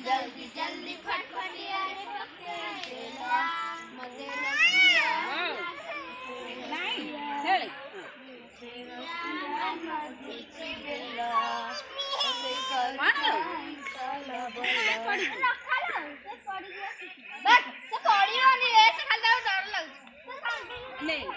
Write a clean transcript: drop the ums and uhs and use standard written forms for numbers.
जल्दी जल्दी फटफटिया रे पकड़ेला मते नहीं हेले मते गेला ऐसे कर पड़ी बस से पड़ी वाली ऐसे खाली डर लग नहीं